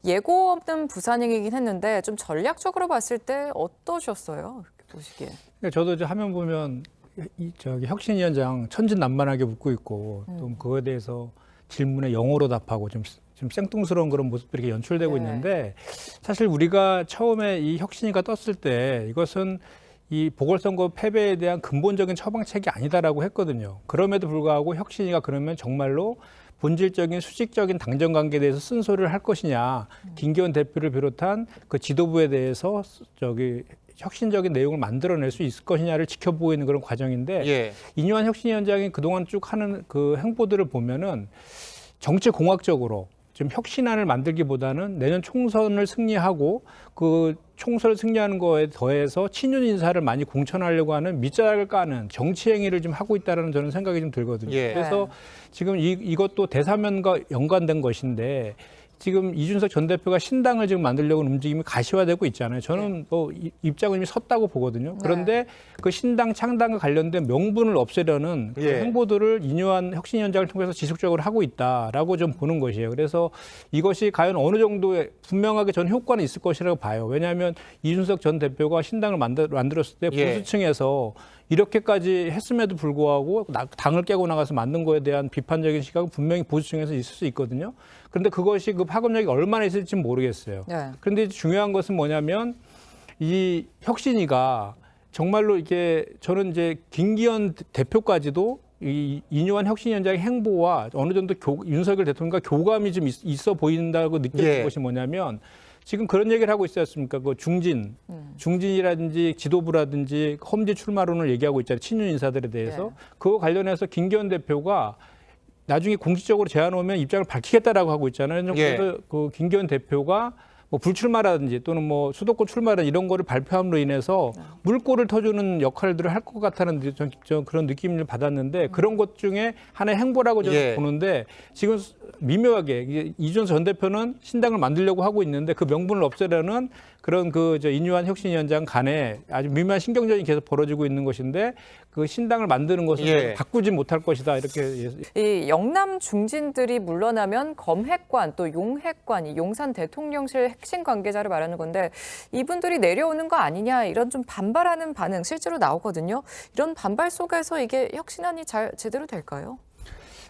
예고 없는 부산행이긴 했는데 좀 전략적으로 봤을 때 어떠셨어요? 이렇게 보시기에. 그러니까 저도 이제 화면 보면 저기 혁신위원장 천진난만하게 웃고 있고 또 그거에 대해서 질문에 영어로 답하고 좀 생뚱스러운 그런 모습들이 이렇게 연출되고 네. 있는데 사실 우리가 처음에 이 혁신위가 떴을 때 이것은 이 보궐선거 패배에 대한 근본적인 처방책이 아니다라고 했거든요. 그럼에도 불구하고 혁신위가 그러면 정말로 본질적인 수직적인 당정 관계에 대해서 쓴소리를 할 것이냐, 김기현 대표를 비롯한 그 지도부에 대해서 저기 혁신적인 내용을 만들어낼 수 있을 것이냐를 지켜보고 있는 그런 과정인데 예. 이뇨한 혁신위원장이 그동안 쭉 하는 그 행보들을 보면은 정치 공학적으로 좀 혁신안을 만들기보다는 내년 총선을 승리하고 그 총선을 승리하는 거에 더해서 친윤 인사를 많이 공천하려고 하는 밑자락을 까는 정치 행위를 좀 하고 있다라는 저는 생각이 좀 들거든요. 예. 그래서 지금 이것도 대사면과 연관된 것인데 지금 이준석 전 대표가 신당을 지금 만들려고 하는 움직임이 가시화되고 있잖아요. 저는 뭐 입장은 이미 섰다고 보거든요. 그런데 그 신당 창당과 관련된 명분을 없애려는 그 예. 행보들을 이뇨한 혁신위원장을 통해서 지속적으로 하고 있다라고 좀 보는 것이에요. 그래서 이것이 과연 어느 정도의 분명하게 저는 효과는 있을 것이라고 봐요. 왜냐하면 이준석 전 대표가 신당을 만들었을 때 예. 보수층에서 이렇게까지 했음에도 불구하고 당을 깨고 나가서 만든 거에 대한 비판적인 시각은 분명히 보수층에서 있을 수 있거든요. 그런데 그것이 그 파급력이 얼마나 있을지는 모르겠어요. 네. 그런데 중요한 것은 뭐냐면 이 혁신위가 정말로 이게 저는 이제 김기현 대표까지도 이 이뇨한 혁신위원장의 행보와 어느 정도 윤석열 대통령과 교감이 좀 있어 보인다고 느껴지는 예. 것이 뭐냐면 지금 그런 얘기를 하고 있지 않습니까? 그 중진이라든지 지도부라든지 험지 출마론을 얘기하고 있잖아요. 친윤 인사들에 대해서. 네. 그거 관련해서 김기현 대표가 나중에 공식적으로 제안 오면 입장을 밝히겠다라고 하고 있잖아요. 예. 그래서 그 김기현 대표가 뭐 불출마라든지 또는 뭐 수도권 출마라든지 이런 거를 발표함으로 인해서 물꼬를 터주는 역할들을 할 것 같다는 저 그런 느낌을 받았는데 그런 것 중에 하나의 행보라고 저는 예. 보는데 지금 미묘하게 이제 이준석 전 대표는 신당을 만들려고 하고 있는데 그 명분을 없애려는 그런 이뇨한 혁신위원장 간에 아주 미묘한 신경전이 계속 벌어지고 있는 것인데 그 신당을 만드는 것을 예. 바꾸지 못할 것이다 이렇게. 이 영남 중진들이 물러나면 검핵관 또 용핵관, 이 용산 대통령실 핵심 관계자를 말하는 건데 이분들이 내려오는 거 아니냐 이런 좀 반발하는 반응 실제로 나오거든요. 이런 반발 속에서 이게 혁신안이 잘 제대로 될까요?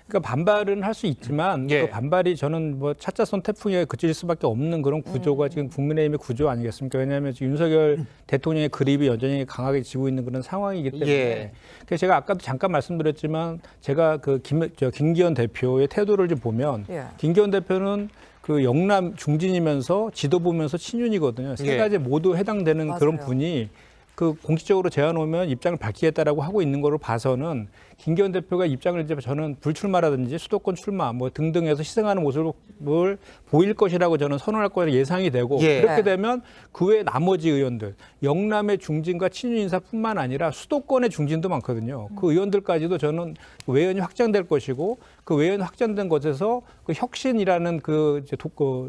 그러니까 반발은 할 수 있지만 예. 그 반발이 저는 뭐 차자선 태풍에 그칠 수밖에 없는 그런 구조가 지금 국민의힘의 구조 아니겠습니까? 왜냐하면 지금 윤석열 대통령의 그립이 여전히 강하게 지고 있는 그런 상황이기 때문에. 예. 그래서 제가 아까도 잠깐 말씀드렸지만 제가 그 김기현 대표의 태도를 좀 보면 예. 김기현 대표는 그 영남 중진이면서 지도부면서 친윤이거든요. 세 예. 가지 모두 해당되는 그런 맞아요. 분이 그 공식적으로 제안 오면 입장을 밝히겠다라고 하고 있는 거로 봐서는 김기현 대표가 입장을 이제 저는 불출마라든지 수도권 출마 뭐 등등해서 희생하는 모습을 보일 것이라고 저는 선언할 거라 예상이 되고 예. 그렇게 네. 되면 그 외 나머지 의원들 영남의 중진과 친윤 인사뿐만 아니라 수도권의 중진도 많거든요. 그 의원들까지도 저는 외연이 확장될 것이고 그 외연 확장된 것에서 그 혁신이라는 그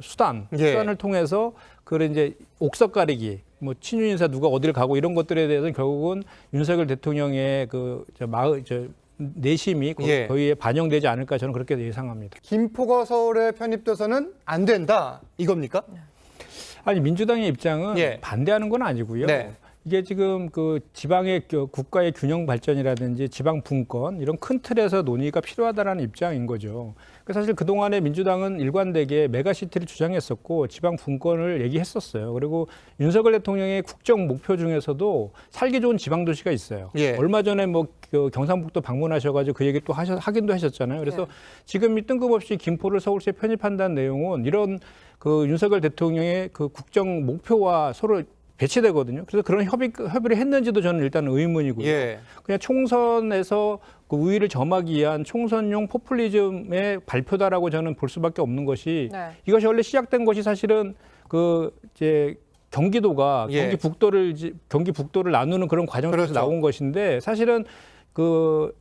수단을 통해서 그런 이제 옥석 가리기 뭐 친윤 인사 누가 어디를 가고 이런 것들에 대해서는 결국은 윤석열 대통령의 내심이 예. 거기에 반영되지 않을까 저는 그렇게 예상합니다. 김포가 서울에 편입돼서는 안 된다 이겁니까? 아니 민주당의 입장은 예. 반대하는 건 아니고요. 네. 이게 지금 그 지방의 국가의 균형 발전이라든지 지방 분권 이런 큰 틀에서 논의가 필요하다라는 입장인 거죠. 사실 그동안에 민주당은 일관되게 메가시티를 주장했었고 지방 분권을 얘기했었어요. 그리고 윤석열 대통령의 국정 목표 중에서도 살기 좋은 지방 도시가 있어요. 예. 얼마 전에 뭐 경상북도 방문하셔가지고 그 얘기 또 하긴도 하셨잖아요. 그래서 지금 이 뜬금없이 김포를 서울시에 편입한다는 내용은 이런 그 윤석열 대통령의 그 국정 목표와 서로 배치되거든요. 그래서 그런 협의를 했는지도 저는 일단 의문이고요. 예. 그냥 총선에서 그 우위를 점하기 위한 총선용 포퓰리즘의 발표다라고 저는 볼 수밖에 없는 것이 네. 이것이 원래 시작된 것이 사실은 그 이제 경기도가 예. 경기 북도를 나누는 그런 과정에서 그렇죠. 나온 것인데 사실은 그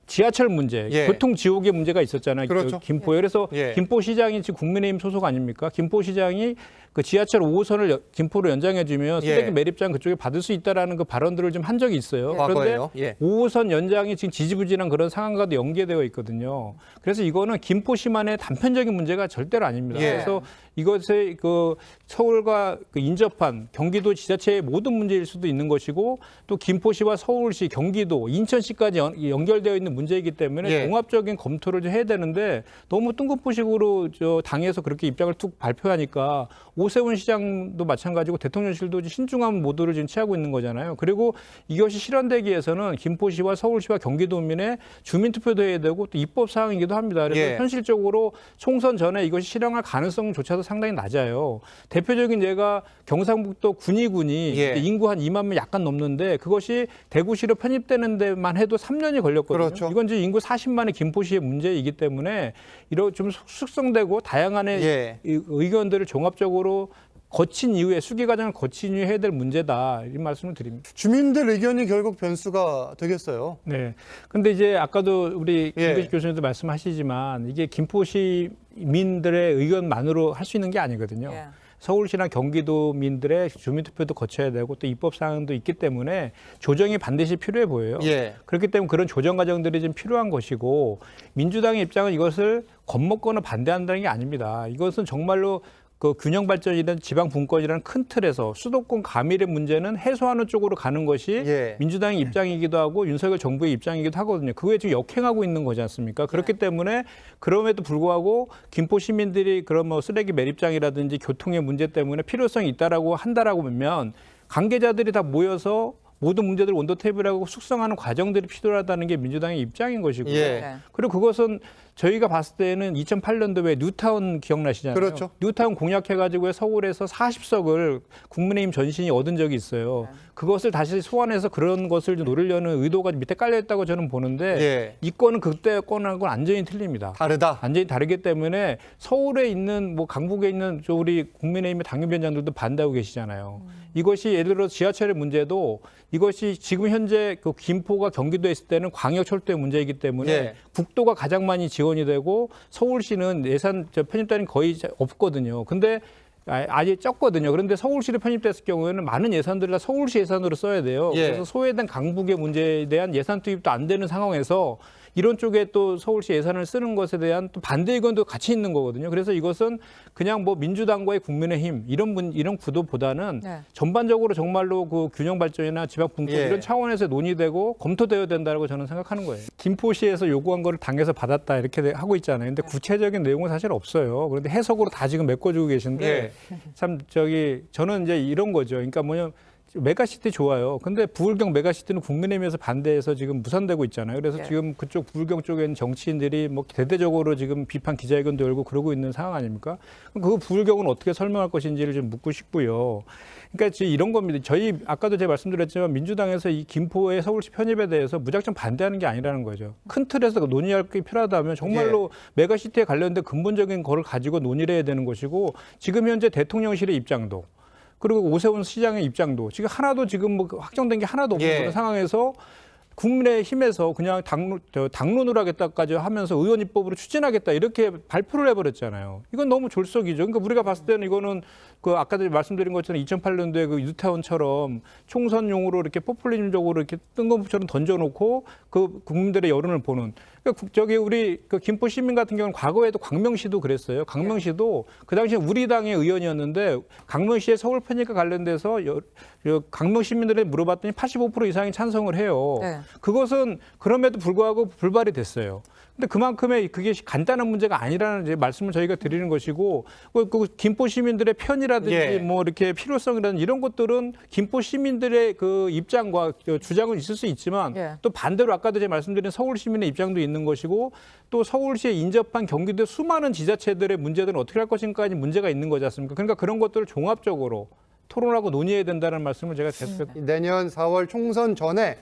지하철 문제, 예. 교통 지옥의 문제가 있었잖아요. 그렇죠. 그 김포에. 그래서 예. 김포시장이 지금 국민의힘 소속 아닙니까? 김포시장이 그 지하철 5호선을 김포로 연장해주면 쓰레기 예. 매립장 그쪽에 받을 수 있다라는 그 발언들을 좀 한 적이 있어요. 그런데 과거에요. 예. 5호선 연장이 지금 지지부진한 그런 상황과도 연계되어 있거든요. 그래서 이거는 김포시만의 단편적인 문제가 절대로 아닙니다. 예. 그래서 이것의 그 서울과 그 인접한 경기도 지자체의 모든 문제일 수도 있는 것이고 또 김포시와 서울시, 경기도, 인천시까지 연결되어 있는 문제이기 때문에 예. 종합적인 검토를 좀 해야 되는데 너무 뜬금포식으로 저 당에서 그렇게 입장을 툭 발표하니까 오세훈 시장도 마찬가지고 대통령실도 신중한 모드를 지금 취하고 있는 거잖아요. 그리고 이것이 실현되기 위해서는 김포시와 서울시와 경기도민의 주민투표도 해야 되고 또 입법 사항이기도 합니다. 그래서 예. 현실적으로 총선 전에 이것이 실현할 가능성조차도 상당히 낮아요. 대표적인 예가 경상북도 군위군이 예. 인구 한 2만 명 약간 넘는데 그것이 대구시로 편입되는 데만 해도 3년이 걸렸거든요. 그렇죠. 이건 지금 인구 40만의 김포시의 문제이기 때문에 이런 좀 숙성되고 다양한 예. 의견들을 종합적으로 거친 이후에 수기 과정을 거친 이후에 해야 될 문제다. 이 말씀을 드립니다. 주민들 의견이 결국 변수가 되겠어요. 네. 근데 이제 아까도 우리 예. 김규식 교수님도 말씀하시지만 이게 김포시민들의 의견만으로 할 수 있는 게 아니거든요. 예. 서울시나 경기도민들의 주민투표도 거쳐야 되고 또 입법 사항도 있기 때문에 조정이 반드시 필요해 보여요. 예. 그렇기 때문에 그런 조정 과정들이 좀 필요한 것이고 민주당의 입장은 이것을 겁먹거나 반대한다는 게 아닙니다. 이것은 정말로 그 균형 발전이든 지방 분권이라는 큰 틀에서 수도권 과밀의 문제는 해소하는 쪽으로 가는 것이 예. 민주당의 입장이기도 하고 윤석열 정부의 입장이기도 하거든요. 그거에 지금 역행하고 있는 거지 않습니까? 그렇기 때문에 그럼에도 불구하고 김포 시민들이 그런 뭐 쓰레기 매립장이라든지 교통의 문제 때문에 필요성이 있다라고 한다라고 하면 관계자들이 다 모여서 모든 문제들을 온도 테이블하고 숙성하는 과정들이 필요하다는 게 민주당의 입장인 것이고요. 예. 네. 그리고 그것은 저희가 봤을 때는 2008년도에 뉴타운 기억나시잖아요. 그렇죠. 뉴타운 공약해가지고 서울에서 40석을 국민의힘 전신이 얻은 적이 있어요. 그것을 다시 소환해서 그런 것을 좀 노리려는 의도가 밑에 깔려있다고 저는 보는데 예. 이 건은 그때 건하고는 완전히 틀립니다. 다르다. 완전히 다르기 때문에 서울에 있는 뭐 강북에 있는 저 우리 국민의힘의 당협위원장들도 반대하고 계시잖아요. 이것이 예를 들어 지하철의 문제도 이것이 지금 현재 그 김포가 경기도에 있을 때는 광역철도의 문제이기 때문에 예. 국도가 가장 많이 지원이 되고 서울시는 예산 편입단이 거의 없거든요. 근데 아예 적거든요. 그런데 서울시로 편입됐을 경우에는 많은 예산들을 다 서울시 예산으로 써야 돼요. 예. 그래서 소외된 강북의 문제에 대한 예산 투입도 안 되는 상황에서 이런 쪽에 또 서울시 예산을 쓰는 것에 대한 또 반대 의견도 같이 있는 거거든요. 그래서 이것은 그냥 뭐 민주당과의 국민의힘 이런 구도보다는 네. 전반적으로 정말로 그 균형 발전이나 지방 분권 예. 이런 차원에서 논의되고 검토되어야 된다고 저는 생각하는 거예요. 김포시에서 요구한 거를 당에서 받았다 이렇게 하고 있잖아요. 근데 구체적인 내용은 사실 없어요. 그런데 해석으로 다 지금 메꿔주고 계신데 예. 참 저는 이제 이런 거죠. 그러니까 뭐냐면 메가시티 좋아요. 근데 부울경 메가시티는 국민의힘에서 반대해서 지금 무산되고 있잖아요. 그래서 네. 지금 그쪽 부울경 쪽에 있는 정치인들이 뭐 대대적으로 지금 비판 기자회견도 열고 그러고 있는 상황 아닙니까? 그럼 그 부울경은 어떻게 설명할 것인지를 좀 묻고 싶고요. 그러니까 지금 이런 겁니다. 저희 아까도 제가 말씀드렸지만 민주당에서 이 김포의 서울시 편입에 대해서 무작정 반대하는 게 아니라는 거죠. 큰 틀에서 논의할 게 필요하다면 정말로 메가시티에 관련된 근본적인 거를 가지고 논의를 해야 되는 것이고 지금 현재 대통령실의 입장도 그리고 오세훈 시장의 입장도 지금 하나도 지금 뭐 확정된 게 하나도 없는 예. 그런 상황에서 국민의힘에서 그냥 당론으로 하겠다까지 하면서 의원 입법으로 추진하겠다 이렇게 발표를 해버렸잖아요. 이건 너무 졸속이죠. 그러니까 우리가 봤을 때는 이거는 그 아까도 말씀드린 것처럼 2008년도에 그 뉴타운처럼 총선용으로 이렇게 포퓰리즘적으로 이렇게 뜬금포처럼 던져놓고 그 국민들의 여론을 보는. 그러니까 저기 우리 그 김포 시민 같은 경우는 과거에도 광명시도 그랬어요. 광명시도 그 당시에 우리 당의 의원이었는데 광명시의 서울 편입과 관련돼서 광명 시민들에 물어봤더니 85% 이상이 찬성을 해요. 네. 그것은 그럼에도 불구하고 불발이 됐어요. 근데 그만큼의 그게 간단한 문제가 아니라는 이제 말씀을 저희가 드리는 것이고 그 김포 시민들의 편이라든지 예. 뭐 이렇게 필요성이라든지 이런 것들은 김포 시민들의 그 입장과 주장은 있을 수 있지만 예. 또 반대로 아까도 제가 말씀드린 서울 시민의 입장도 있는 것이고 또 서울시에 인접한 경기도 수많은 지자체들의 문제들은 어떻게 할 것인가까지 문제가 있는 거지 않습니까? 그러니까 그런 것들을 종합적으로 토론하고 논의해야 된다는 말씀을 제가 계속 내년 4월 총선 전에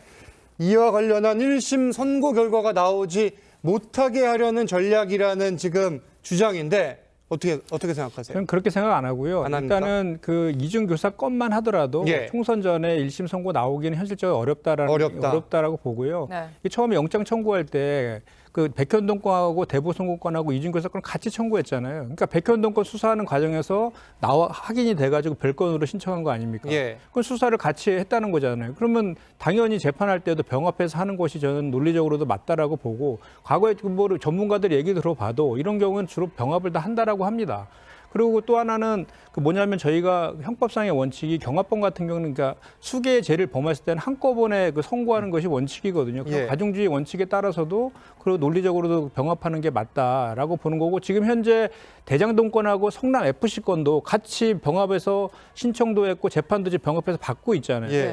이와 관련한 1심 선고 결과가 나오지 못하게 하려는 전략이라는 지금 주장인데 어떻게 생각하세요? 저는 그렇게 생각 안 하고요. 안 합니까? 일단은 그 이중교사 건만 하더라도 예. 총선 전에 1심 선고 나오기는 현실적으로 어렵다라고 보고요. 네. 이 처음에 영장 청구할 때 그 백현동 건하고 대보송고 건하고 이중교사 건을 같이 청구했잖아요. 그러니까 백현동 건 수사하는 과정에서 확인이 돼가지고 별건으로 신청한 거 아닙니까? 예. 그건 수사를 같이 했다는 거잖아요. 그러면 당연히 재판할 때도 병 앞에서 하는 것이 저는 논리적으로도 맞다라고 보고 과거에 뭐 전문가들 얘기 들어봐도 이런 경우는 주로 병합을 다 한다라고 합니다. 그리고 또 하나는 그 뭐냐면 저희가 형법상의 원칙이 경합범 같은 경우는 그러니까 수개의 죄를 범했을 때는 한꺼번에 그 선고하는 것이 원칙이거든요. 그래서 예. 가중주의 원칙에 따라서도 그리고 논리적으로도 병합하는 게 맞다라고 보는 거고 지금 현재 대장동 건하고 성남 FC 건도 같이 병합해서 신청도 했고 재판도 이제 병합해서 받고 있잖아요. 예.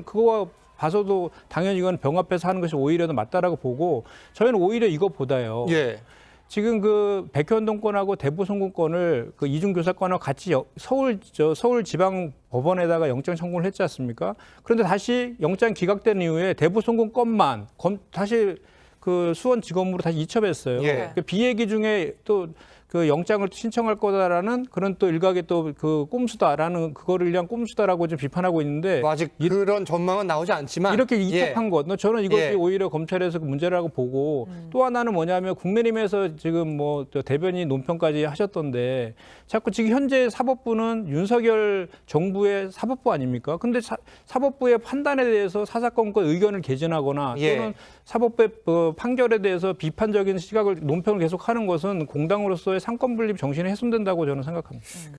그거와 봐서도 당연히 이건 병합해서 하는 것이 오히려 더 맞다라고 보고 저희는 오히려 이것보다요. 예. 지금 그 백현동 건하고 대보송고 건을 그 이중교사 건하고 같이 서울지방법원에다가 영장 청구를 했지 않습니까? 그런데 다시 영장 기각된 이후에 대보송고 건만 다시 그 수원지검으로 다시 이첩했어요. 예. 그 비얘기 중에 또 그 영장을 신청할 거다라는 그런 또 일각의 또 그 꼼수다라는 그거를 그냥 꼼수다라고 좀 비판하고 있는데 뭐 아직 그런 전망은 나오지 않지만 이렇게 이첩한 것, 저는 이것이 예. 오히려 검찰에서 그 문제라고 보고 또 하나는 뭐냐면 국민의힘에서 지금 뭐 또 대변인 논평까지 하셨던데 자꾸 지금 현재 사법부는 윤석열 정부의 사법부 아닙니까? 근데 사법부의 판단에 대해서 사사건건 의견을 개진하거나 예. 또는 사법부의 판결에 대해서 비판적인 시각을 논평을 계속하는 것은 공당으로서의 상권 분립 정신이 훼손된다고 저는 생각합니다.